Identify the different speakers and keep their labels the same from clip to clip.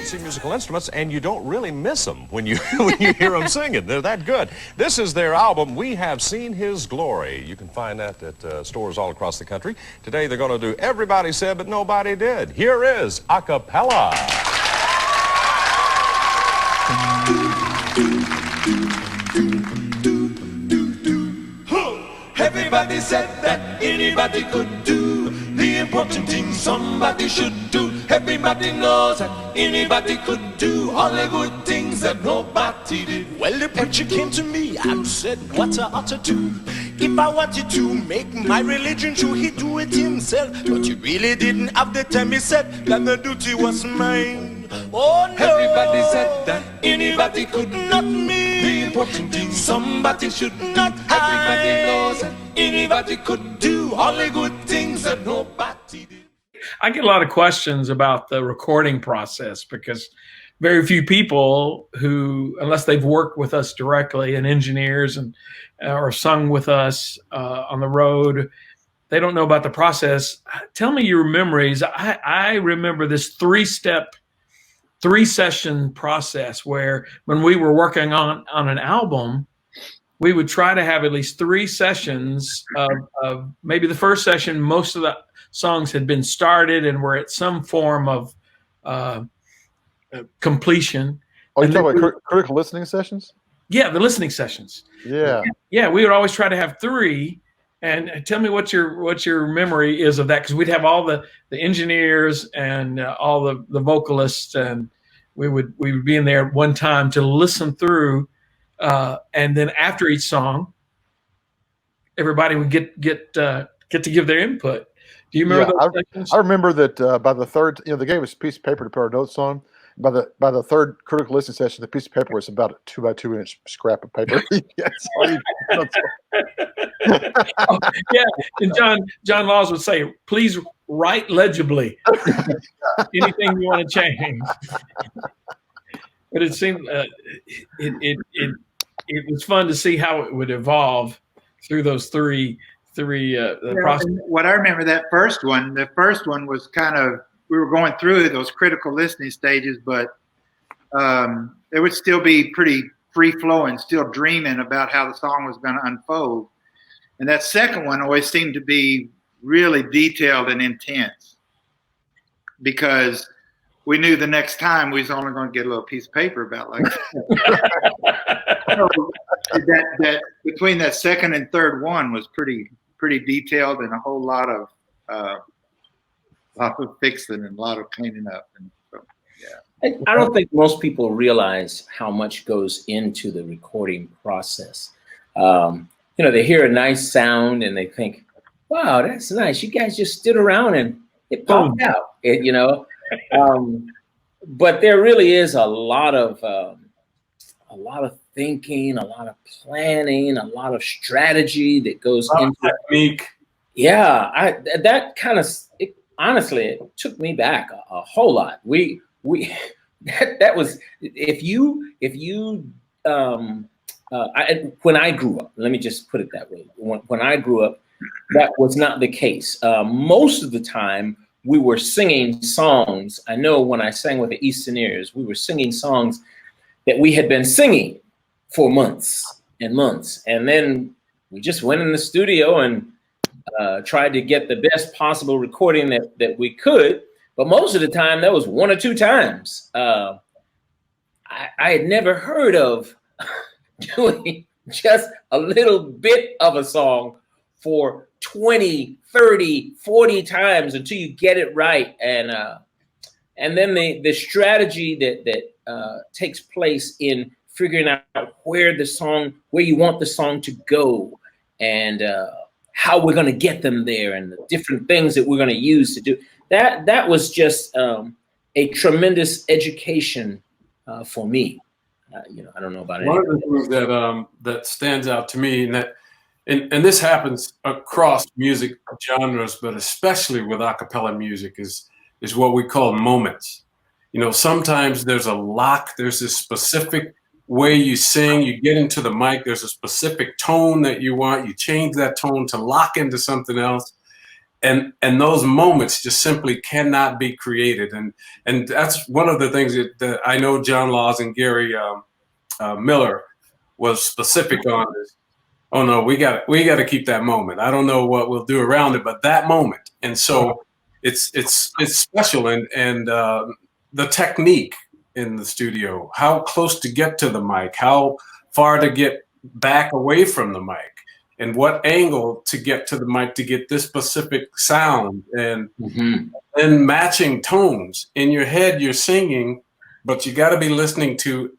Speaker 1: fancy musical instruments, and you don't really miss them when you when you hear them singing. They're that good. This is their album, We Have Seen His Glory. You can find that at stores all across the country. Today they're going to do Everybody Said But Nobody Did. Here is Acappella.
Speaker 2: Everybody said that anybody could do the important things somebody should do. Everybody knows that anybody could do all the good things that nobody did. Well, the preacher came to me and said what I ought to do. If I wanted to make my religion true, he'd do it himself. But he really didn't have the time. He said that the duty was mine. Oh no! Everybody said that anybody could, not me. The important things somebody should not hide. Everybody knows that anybody could do all the good things that nobody did.
Speaker 3: I get a lot of questions about the recording process because very few people who, unless they've worked with us directly, and engineers and or sung with us on the road, they don't know about the process. Tell me your memories. I remember this three-session process where when we were working on an album, we would try to have at least 3 sessions of maybe the first session, most of the songs had been started and were at some form of completion.
Speaker 4: Oh, you talking about critical listening sessions?
Speaker 3: Yeah, the listening sessions.
Speaker 4: Yeah.
Speaker 3: Yeah, we would always try to have 3. And tell me what your memory is of that, because we'd have all the engineers and all the vocalists, and we would be in there at one time to listen through, and then after each song, everybody would get to give their input. Do you remember those sections?
Speaker 4: I remember that by the third, they gave us a piece of paper to put our notes on. By the third critical listening session, the piece of paper was about a 2x2 inch scrap of paper.
Speaker 3: Yeah, and John Laws would say, "Please write legibly. Anything you want to change." But it seemed it was fun to see how it would evolve through those three process.
Speaker 5: What I remember, the first one was kind of, we were going through those critical listening stages, but it would still be pretty free flowing, still dreaming about how the song was going to unfold. And that second one always seemed to be really detailed and intense, because we knew the next time we was only going to get a little piece of paper about like that between that second and third one was pretty detailed, and a whole lot of fixing and a lot of cleaning up. And so, yeah.
Speaker 6: I don't think most people realize how much goes into the recording process. They hear a nice sound and they think, "Wow, that's nice. You guys just stood around and it popped out." But there really is a lot of thinking, a lot of planning, a lot of strategy that goes into
Speaker 3: technique.
Speaker 6: Yeah, honestly, it took me back a whole lot. That was when I grew up. Let me just put it that way. When I grew up, that was not the case. Most of the time, we were singing songs. I know when I sang with the Eastoneers, we were singing songs that we had been singing for months and months, and then we just went in the studio and tried to get the best possible recording that we could. But most of the time, that was 1 or 2 times. I had never heard of doing just a little bit of a song for 20, 30, 40 times until you get it right. And then the strategy that takes place in figuring out where you want the song to go, and how we're going to get them there, and the different things that we're going to use to do that was just a tremendous education for me. I don't know about it.
Speaker 7: One of the things that stands out to me, and this happens across music genres, but especially with a cappella music, is what we call moments. Sometimes there's a lock. There's this specific way you sing. You get into the mic. There's a specific tone that you want. You change that tone to lock into something else. and those moments just simply cannot be created. And that's one of the things that I know John Laws and Gary Miller was specific on is, oh no, we got to keep that moment. I don't know what we'll do around it, but that moment. And so it's special, and the technique in the studio, how close to get to the mic, how far to get back away from the mic, and what angle to get to the mic to get this specific sound, and then matching tones. In your head, you're singing, but you got to be listening to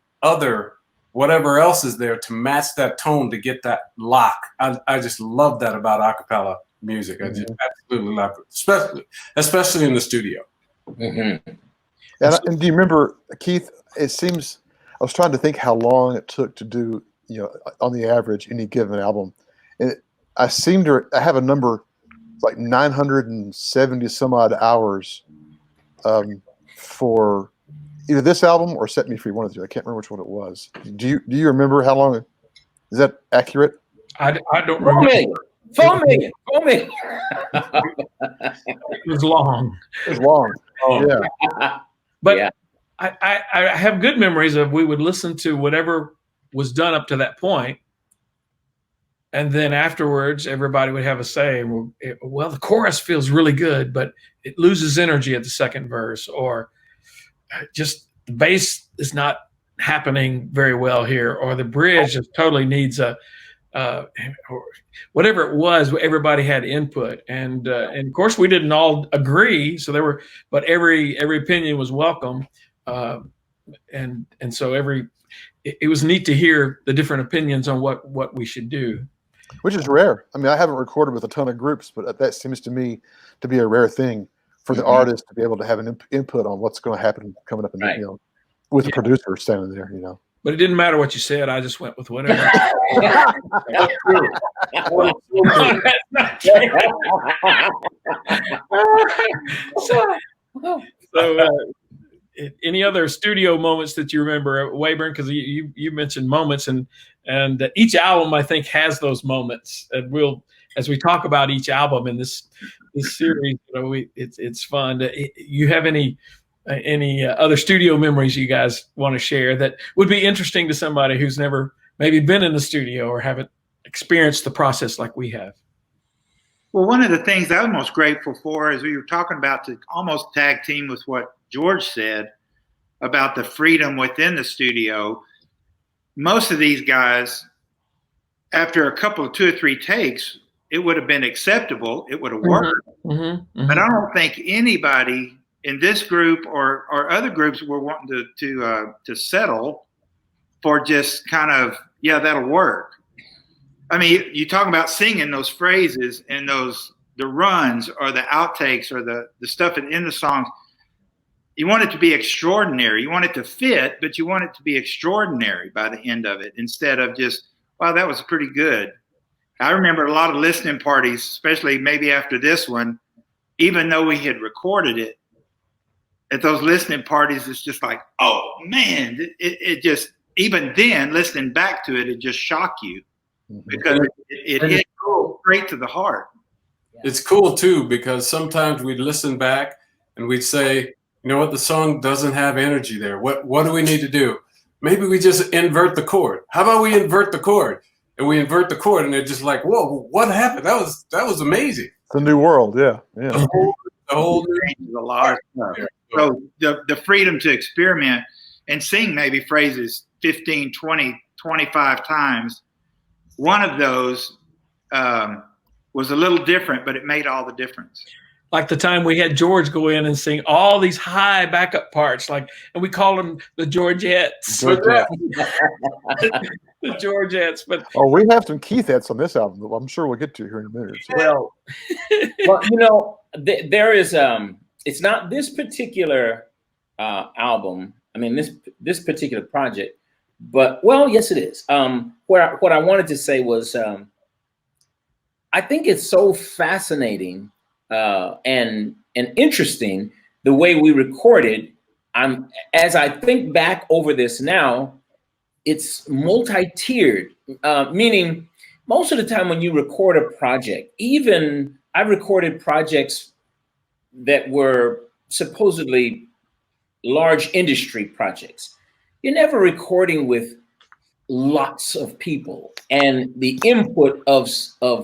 Speaker 7: whatever else is there to match that tone to get that lock. I just love that about a cappella music. I just absolutely love it, especially in the studio.
Speaker 4: And do you remember, Keith? It seems I was trying to think how long it took to do, on the average, any given album. And I have a number like 970 some odd hours for either this album or Set Me Free, one of the two. I can't remember which one it was. Do you remember how long? Is that accurate?
Speaker 3: I don't remember.
Speaker 6: 4 million. 4 million.
Speaker 3: It was long.
Speaker 4: It was long.
Speaker 6: Oh.
Speaker 4: Yeah.
Speaker 3: But
Speaker 6: Yeah.
Speaker 3: I have good memories of we would listen to whatever was done up to that point, and then afterwards everybody would have a say. Well, the chorus feels really good, but it loses energy at the second verse, or just the bass is not happening very well here, or the bridge just totally needs or whatever it was. Everybody had input, and of course we didn't all agree. So but every opinion was welcome, and so it was neat to hear the different opinions on what we should do.
Speaker 4: Which is rare. I mean, I haven't recorded with a ton of groups, but that seems to me to be a rare thing for the artist to be able to have an input on what's going to happen coming up, with the producer standing there,
Speaker 3: But it didn't matter what you said. I just went with whatever.
Speaker 6: That's true.
Speaker 3: That's not true. So any other studio moments that you remember, Wayburn? Because you mentioned moments, and each album I think has those moments. And as we talk about each album in this series, it's fun. You have any other studio memories you guys want to share that would be interesting to somebody who's never maybe been in the studio or haven't experienced the process like we have?
Speaker 5: Well, one of the things I was most grateful for is we were talking about to almost tag team with what George said about the freedom within the studio. Most of these guys, after a couple of 2 or 3 takes, it would have been acceptable. It would have worked. But I don't think anybody in this group or other groups were wanting to settle for just kind of, yeah, that'll work. I mean, you talk about singing those phrases and the runs or the outtakes or the stuff in the songs. You want it to be extraordinary. You want it to fit, but you want it to be extraordinary by the end of it, instead of just, wow, that was pretty good. I remember a lot of listening parties, especially maybe after this one, even though we had recorded it, at those listening parties, it's just like, oh man, it just, even then, listening back to it, it just shocked you because it hit straight to the heart.
Speaker 7: It's cool too, because sometimes we'd listen back and we'd say, you know what, the song doesn't have energy there. What do we need to do? Maybe we just invert the chord. How about we invert the chord? And we invert the chord, and they're just like, whoa, what happened? That was amazing.
Speaker 4: It's a new world, yeah.
Speaker 7: The whole
Speaker 5: a lot of stuff. So the freedom to experiment and sing maybe phrases 15, 20, 25 times. One of those was a little different, but it made all the difference.
Speaker 3: Like the time we had George go in and sing all these high backup parts, and we called them the Georgettes. The Georgettes. But
Speaker 4: we have some Keithets on this album that I'm sure we'll get to here in a minute.
Speaker 6: Well, there is it's not this particular album. I mean, this particular project, but yes, it is. What I wanted to say was, I think it's so fascinating and interesting the way we recorded. As I think back over this now, it's multi-tiered, meaning most of the time when you record a project, even I recorded projects that were supposedly large industry projects. You're never recording with lots of people and the input of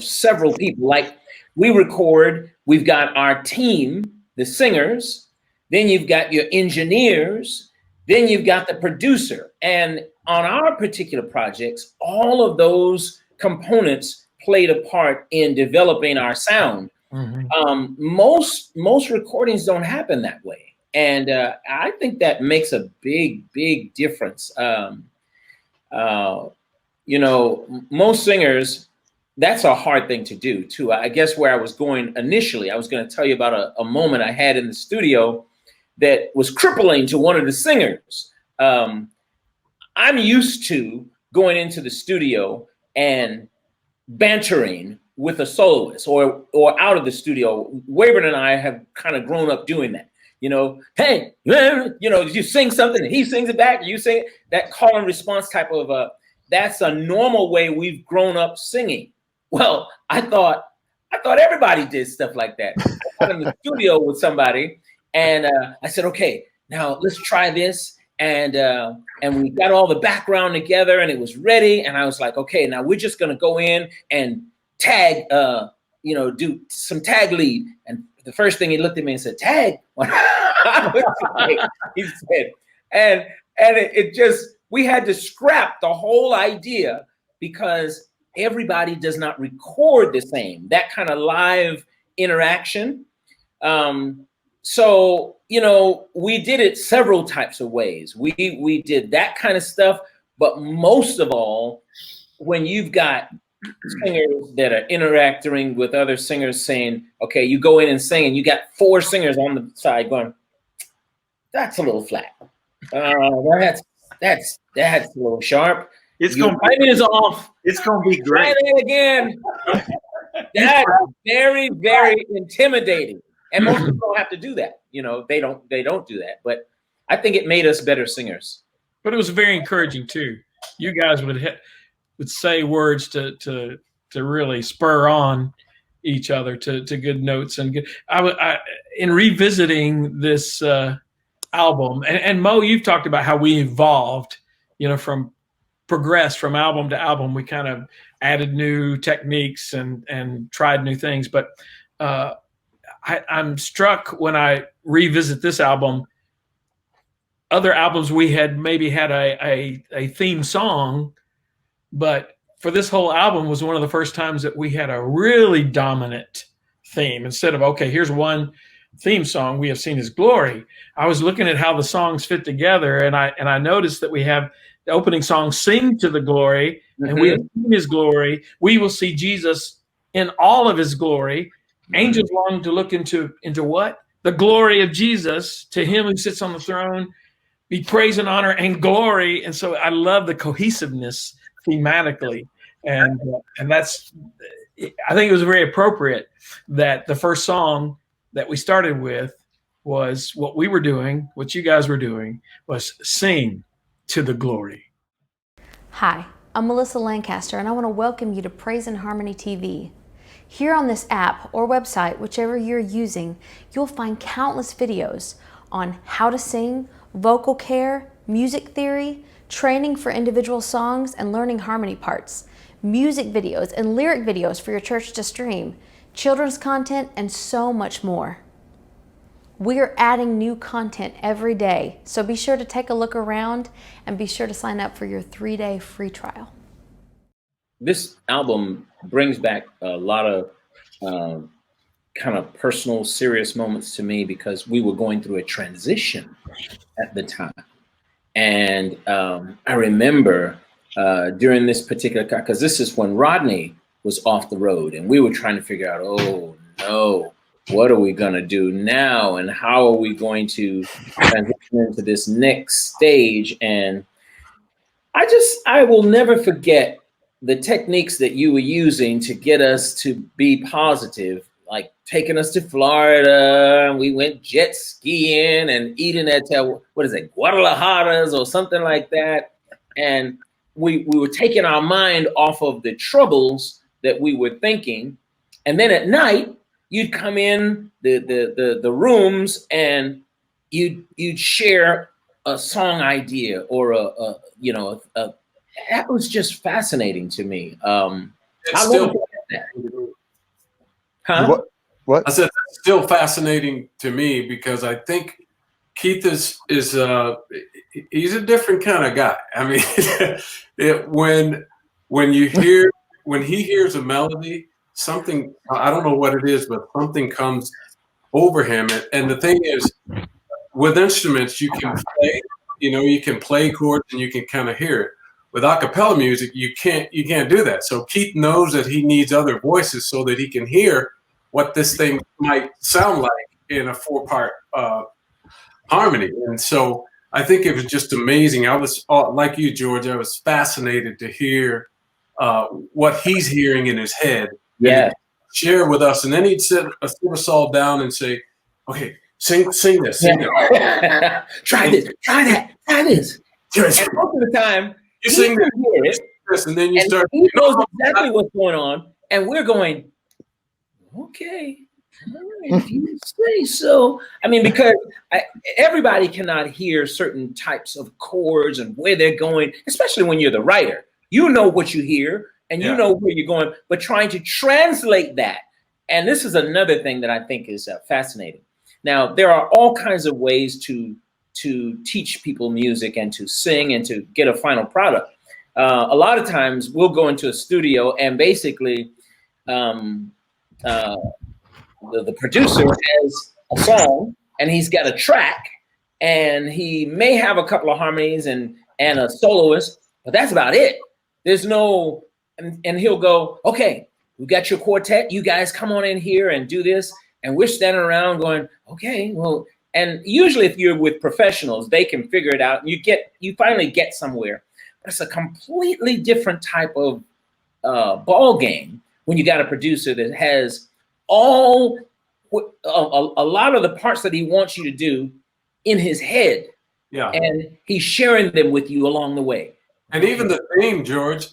Speaker 6: several people. Like we record, we've got our team, the singers, then you've got your engineers, then you've got the producer. And on our particular projects, all of those components played a part in developing our sound. Mm-hmm. Most recordings don't happen that way. And I think that makes a big difference. You know, most singers, that's a hard thing to do too. I guess where I was going initially, I was going to tell you about a moment I had in the studio that was crippling to one of the singers. I'm used to going into the studio and bantering with a soloist or out of the studio. Wayburn and I have kind of grown up doing that. You know, hey, you know, you sing something and he sings it back. You sing it, that call and response type of that's a normal way we've grown up singing. Well, I thought everybody did stuff like that. I got in the studio with somebody and I said, okay, now let's try this. And we got all the background together and it was ready. And I was like, okay, now we're just going to go in and tag, you know, do some tag lead. And the first thing he looked at me and said, tag. He said, and it just, we had to scrap the whole idea because everybody does not record the same, that kind of live interaction. So, you know, we did it several types of ways. We did that kind of stuff, but most of all, when you've got singers that are interacting with other singers saying, okay, you go in and sing and you got 4 singers on the side going, that's a little flat. That's a little sharp.
Speaker 5: It's going to
Speaker 6: be off.
Speaker 5: It's going to be great.
Speaker 6: Try it again. That's very, very intimidating. And most people don't have to do that. You know, they don't do that. But I think it made us better singers.
Speaker 3: But it was very encouraging too. You guys would say words to really spur on each other to good notes and good. I in revisiting this album and Mo, you've talked about how we evolved, you know, progressed from album to album. We kind of added new techniques and tried new things. But I'm struck when I revisit this album. Other albums we had maybe had a theme song, but for this whole album was one of the first times that we had a really dominant theme. Instead of, okay, here's one theme song, we have seen his glory. I was looking at how the songs fit together, and I noticed that we have the opening song, Sing to the Glory, and we have seen his glory. We will see Jesus in all of his glory. Angels long to look into what? The glory of Jesus. To him who sits on the throne be praise and honor and glory. And so I love the cohesiveness thematically. And that's, I think it was very appropriate that the first song that we started with was what we were doing, what you guys were doing, was Sing to the Glory.
Speaker 8: Hi, I'm Melissa Lancaster, and I want to welcome you to Praise and Harmony TV. Here on this app or website, whichever you're using, you'll find countless videos on how to sing, vocal care, music theory, training for individual songs, and learning harmony parts, music videos and lyric videos for your church to stream, children's content, and so much more. We are adding new content every day, so be sure to take a look around and be sure to sign up for your 3-day free trial.
Speaker 6: This album brings back a lot of kind of personal, serious moments to me because we were going through a transition at the time. And I remember during this particular, because this is when Rodney was off the road and we were trying to figure out, oh no, what are we gonna do now? And how are we going to transition into this next stage? And I will never forget the techniques that you were using to get us to be positive, like taking us to Florida, and we went jet skiing and eating at, what is it, Guadalajara's or something like that. And we were taking our mind off of the troubles that we were thinking. And then at night, you'd come in the rooms and you'd share a song idea or that was just fascinating to me.
Speaker 7: It's still,
Speaker 6: huh?
Speaker 4: What?
Speaker 7: I said it's still fascinating to me because I think Keith is he's a different kind of guy. I mean, when he hears a melody, something, I don't know what it is, but something comes over him. And the thing is, with instruments, you can play, you can play chords and you can kind of hear it. With a cappella music, you can't do that. So Keith knows that he needs other voices so that he can hear what this thing might sound like in a 4-part harmony. And so I think it was just amazing. I was like you, George. I was fascinated to hear what he's hearing in his head.
Speaker 6: Yeah.
Speaker 7: Share with us, and then he'd sit us all down and say, "Okay, sing this, sing that.
Speaker 6: Try this, try that, try this." And most of the time,
Speaker 7: you sing
Speaker 6: this,
Speaker 7: and then you start.
Speaker 6: He knows exactly what's going on, and we're going, "Okay, all right, if you say so." I mean, because everybody cannot hear certain types of chords and where they're going, especially when you're the writer. You know what you hear. And you know where you're going, but trying to translate that. And this is another thing that I think is fascinating. Now, there are all kinds of ways to teach people music and to sing and to get a final product. A lot of times we'll go into a studio and basically the producer has a song and he's got a track and he may have a couple of harmonies and a soloist, but that's about it. There's no... And he'll go, "Okay, we got your quartet. You guys come on in here and do this." And we're standing around going, "Okay, well," and usually if you're with professionals, they can figure it out and you finally get somewhere. But it's a completely different type of ball game when you got a producer that has a lot of the parts that he wants you to do in his head. Yeah. And he's sharing them with you along the way.
Speaker 7: And even the theme, George,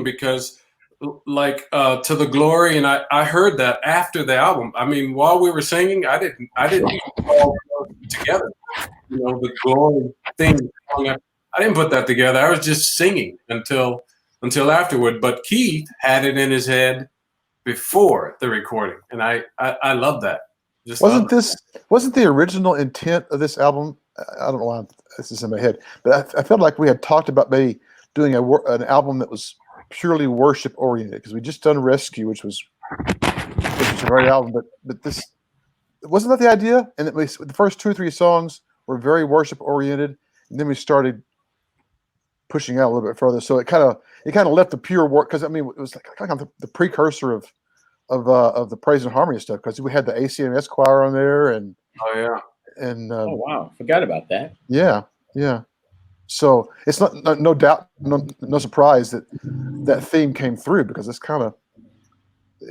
Speaker 7: because like To the Glory, and I heard that after the album. I mean, while we were singing, I didn't all together. The glory thing. I didn't put that together. I was just singing until afterward. But Keith had it in his head before the recording, and I love that.
Speaker 4: Wasn't the original intent of this album? I don't know why this is in my head, but I felt like we had talked about maybe doing an album that was purely worship oriented, because we just done Rescue, which was a great album, but this wasn't that the idea. And the first 2 or 3 songs were very worship oriented, and then we started pushing out a little bit further. So it kind of left the pure work, because I mean it was kind of the precursor of the praise and harmony stuff, because we had the ACMS choir on there, and
Speaker 6: oh wow, forgot about that.
Speaker 4: Yeah. So it's no doubt, no surprise that theme came through, because it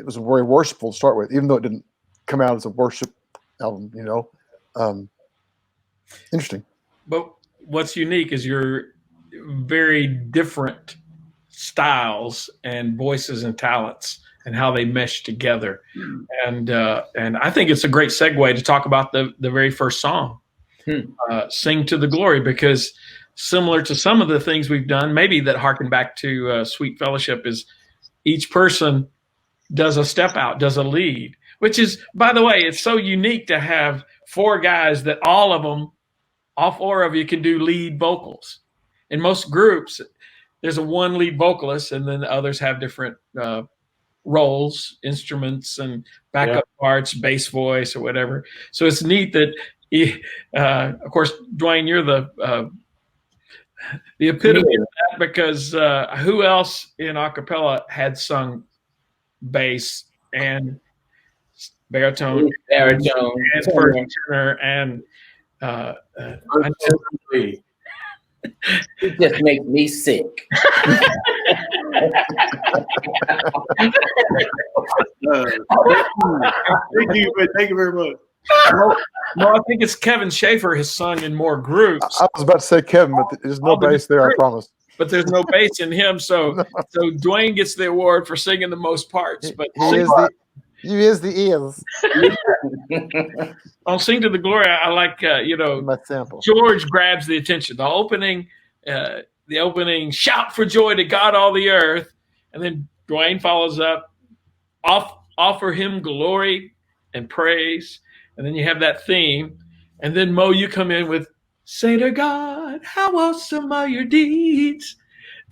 Speaker 4: was very worshipful to start with, even though it didn't come out as a worship album. Interesting.
Speaker 3: But what's unique is your very different styles and voices and talents and how they mesh together. And I think it's a great segue to talk about the very first song, Sing to the Glory, because similar to some of the things we've done, maybe that harken back to Sweet Fellowship, is each person does a step out, does a lead, which is, by the way, it's so unique to have 4 guys that all 4 of you can do lead vocals. In most groups, there's a one lead vocalist, and then the others have different roles, instruments and backup parts, bass voice or whatever. So it's neat that, of course, Dwayne, you're the epitome of that, because who else in acapella had sung bass and baritone and first tenor and
Speaker 6: it just makes me sick.
Speaker 5: Thank you very much.
Speaker 3: No, I think it's Kevin Schaefer has sung in more groups.
Speaker 4: I was about to say Kevin, but there's no bass there, I promise.
Speaker 3: But there's no bass in him, so Dwayne gets the award for singing the most parts. But
Speaker 4: You is the ears.
Speaker 3: On Sing to the Glory, I like,
Speaker 4: My sample.
Speaker 3: George grabs the attention. The opening shout for joy to God all the earth. And then Dwayne follows up, offer him glory and praise. And then you have that theme. And then Mo, you come in with, say to God, how awesome are your deeds.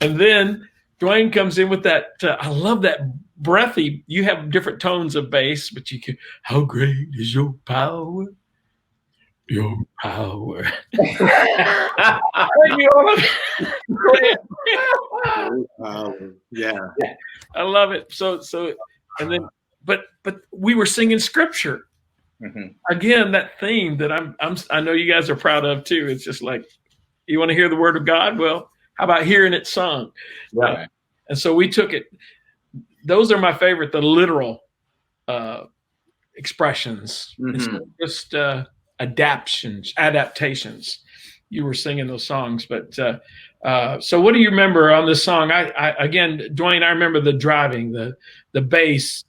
Speaker 3: And then Dwayne comes in with that, I love that breathy, you have different tones of bass, but you can, how great is your power? Your power.
Speaker 5: Yeah.
Speaker 3: I love it. So, and then, but we were singing scripture.
Speaker 6: Mm-hmm.
Speaker 3: Again, that theme that I know you guys are proud of too. It's just like, you want to hear the word of God? Well, how about hearing it sung?
Speaker 6: Right.
Speaker 3: And so we took it. Those are my favorite, the literal expressions.
Speaker 6: Mm-hmm.
Speaker 3: It's just adaptations. You were singing those songs, but so what do you remember on this song? I again, Dwayne, I remember the driving, the bass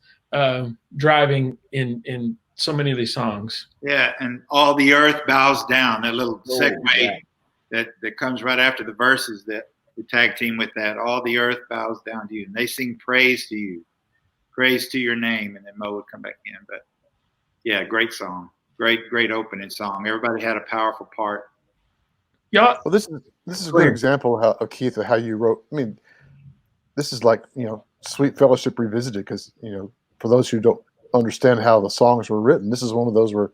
Speaker 3: driving in so many of these songs.
Speaker 5: Yeah, and all the earth bows down. That little segue
Speaker 6: yeah.
Speaker 5: that comes right after the verses that we tag team with that. All the earth bows down to you, and they sing praise to you, praise to your name, and then Mo would come back in. But yeah, great song, great opening song. Everybody had a powerful part.
Speaker 3: Yeah.
Speaker 4: Well, this is a good example of Keith, of how you wrote. I mean, this is like, Sweet Fellowship Revisited, because, for those who don't understand how the songs were written, this is one of those where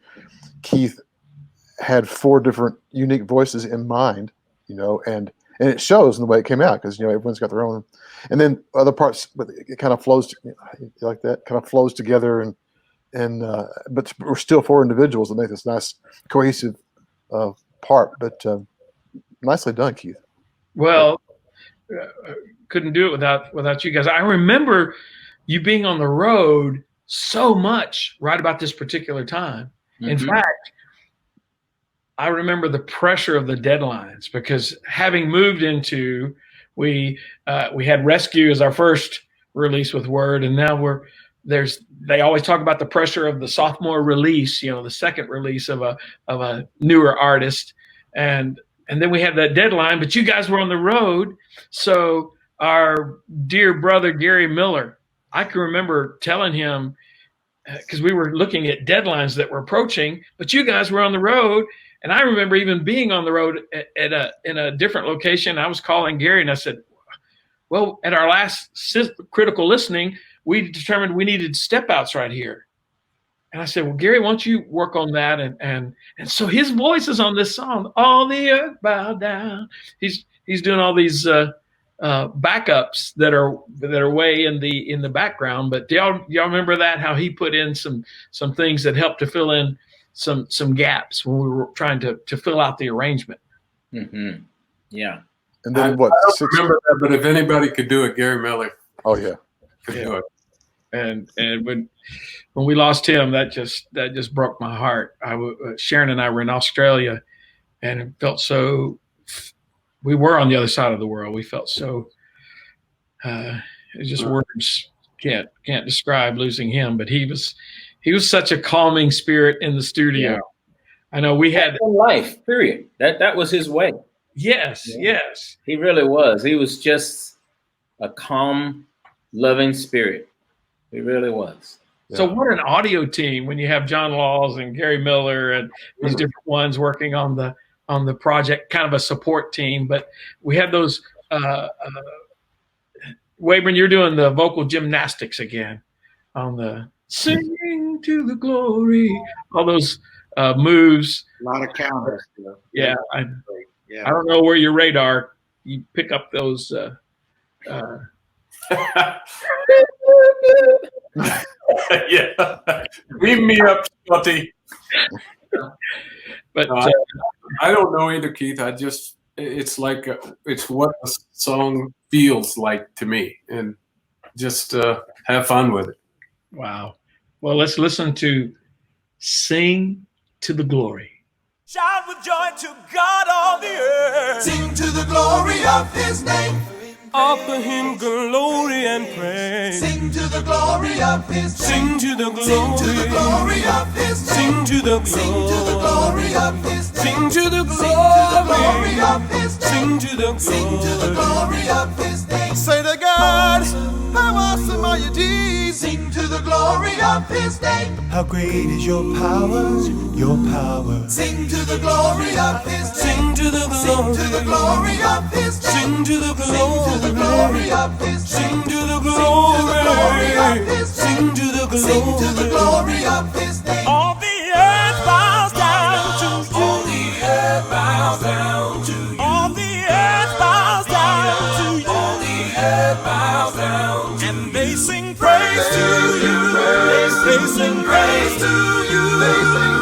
Speaker 4: Keith had 4 different unique voices in mind, and it shows in the way it came out, because, everyone's got their own, and then other parts, but it kind of flows like that, kind of flows together, and but we're still 4 individuals that make this nice cohesive part, but nicely done, Keith.
Speaker 3: Well, couldn't do it without you guys. I remember you being on the road so much right about this particular time. Mm-hmm. In fact, I remember the pressure of the deadlines, because having moved into, we had Rescue as our first release with Word, and now they always talk about the pressure of the sophomore release, the second release of a newer artist, and then we had that deadline, but you guys were on the road. So our dear brother, Gary Miller, I can remember telling him, because we were looking at deadlines that were approaching, but you guys were on the road. And I remember even being on the road in a different location. I was calling Gary and I said, well, at our last critical listening, we determined we needed step outs right here. And I said, well, Gary, why don't you work on that? And so his voice is on this song, All the Earth Bow Down. He's doing all these backups that are way in the background. But y'all remember that, how he put in some things that helped to fill in some gaps when we were trying to fill out the arrangement.
Speaker 6: Mm-hmm. Yeah.
Speaker 4: And then
Speaker 7: I don't remember that, but if anybody could do it, Gary Miller.
Speaker 4: Oh yeah.
Speaker 7: Could do it.
Speaker 3: And when we lost him, that just broke my heart. Sharon and I were in Australia, and it felt so. We were on the other side of the world. We felt so. It's just words can't describe losing him. But he was such a calming spirit in the studio. Yeah. I know we had
Speaker 6: life. Period. That was his way.
Speaker 3: Yes.
Speaker 6: Yeah.
Speaker 3: Yes.
Speaker 6: He really was. He was just a calm, loving spirit. He really was.
Speaker 3: Yeah. So what an audio team when you have John Laws and Gary Miller and these different ones working on the project, kind of a support team. But we had those. Wayburn, you're doing the vocal gymnastics again on the singing to the glory. All those moves.
Speaker 5: A lot of counters.
Speaker 3: Yeah. I don't know where your radar. You pick up those.
Speaker 7: Yeah, beam me up, Scotty.
Speaker 3: But
Speaker 7: I don't know either, Keith. It's like it's what the song feels like to me, and just have fun with it.
Speaker 3: Wow. Well, let's listen to "Sing to the Glory."
Speaker 2: Shout with joy to God all the earth. Sing to the glory of His name. Offer him glory and praise. Sing to the glory of his name. Sing to the glory of his name. Sing to the glory of his name. Sing to the glory of his name. Sing to the glory of his name. Say to God, how awesome are your deeds. Sing to the glory of his name. How great is your power, your power. Sing to the glory of his name. Sing to the glory of his name. Sing to the glory of his name. Sing to the glory of his name. Sing to the glory of his name. All the earth bows down to you. All the earth bows down to you. All the earth bows down to you. All the earth bows down to you. And they sing praise to you. They sing praise to you.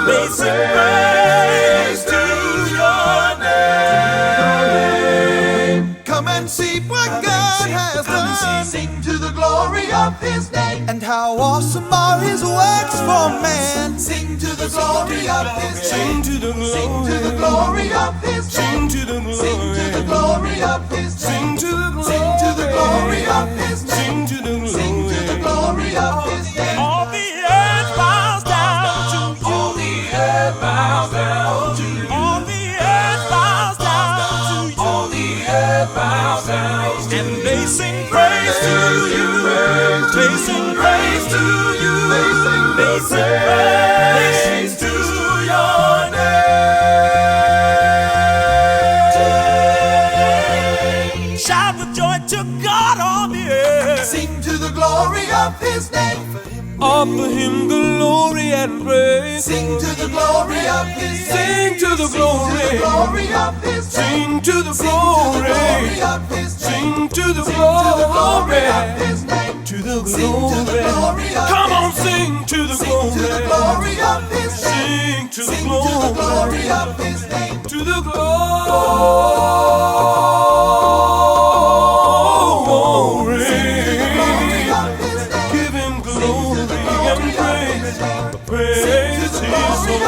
Speaker 2: They sing praise to your name. Come and see what God has done. Sing to the glory of his name. And how awesome are his works for man. Sing to the glory of his name. Sing to the glory of his name. Sing to the glory of his name. Sing to the glory of his name. Sing to the glory of his name. All the earth bows down to you. All the earth bows down to you. All the earth bows down to you. All the earth bows down to you. And they sing praise to you. They sing praise to you. They sing praise to your name. Shout with joy to God on the earth. Sing to the glory of his name. Offer him glory and praise. Sing to the glory of his name. Sing to the glory of his name. Sing to the glory of his name. Sing to the glory of his name. To the glory. Come on, sing to the glory of his name. Sing to the glory of his name. To the glory. Give him glory and praise. Praise his holy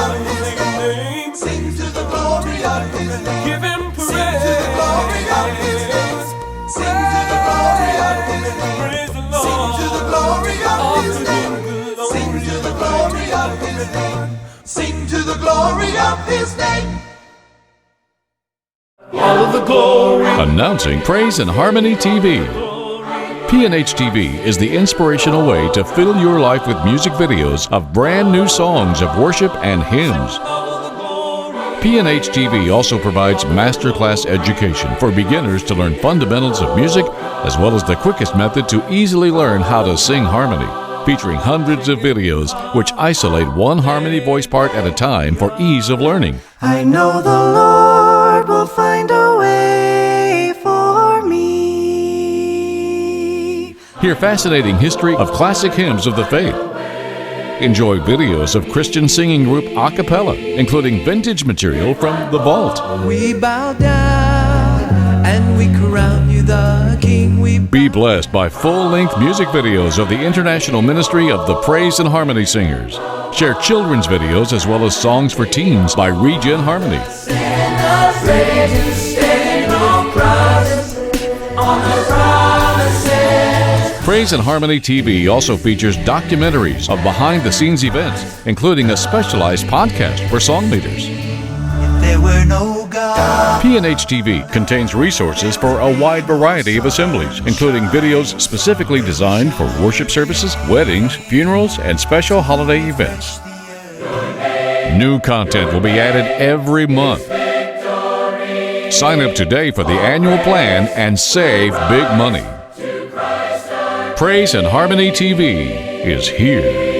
Speaker 2: name. Sing to the glory of his name. Give him praise. Sing to the glory of his name. Sing to the glory of his name. Praise the Lord. Sing to the glory of his name. Sing to the glory of his name. Sing to the glory of his name. All of the glory.
Speaker 9: Announcing Praise and Harmony TV. P&H TV is the inspirational way to fill your life with music videos of brand new songs of worship and hymns. P&H TV also provides masterclass education for beginners to learn fundamentals of music, as well as the quickest method to easily learn how to sing harmony, featuring hundreds of videos which isolate one harmony voice part at a time for ease of learning.
Speaker 10: I know the Lord will find a way for me.
Speaker 9: Hear fascinating history of classic hymns of the faith. Enjoy videos of Christian singing group Acappella, including vintage material from The Vault.
Speaker 10: We bow down and we crown you the King.
Speaker 9: Be blessed by full-length music videos of the international ministry of the Praise and Harmony Singers. Share children's videos as well as songs for teens by Regen Harmony. Praise and Harmony TV also features documentaries of behind-the-scenes events, including a specialized podcast for song leaders.
Speaker 10: If there were no God.
Speaker 9: P&H TV contains resources for a wide variety of assemblies, including videos specifically designed for worship services, weddings, funerals, and special holiday events. New content will be added every month. Sign up today for the annual plan and save big money. Praise and Harmony TV is here.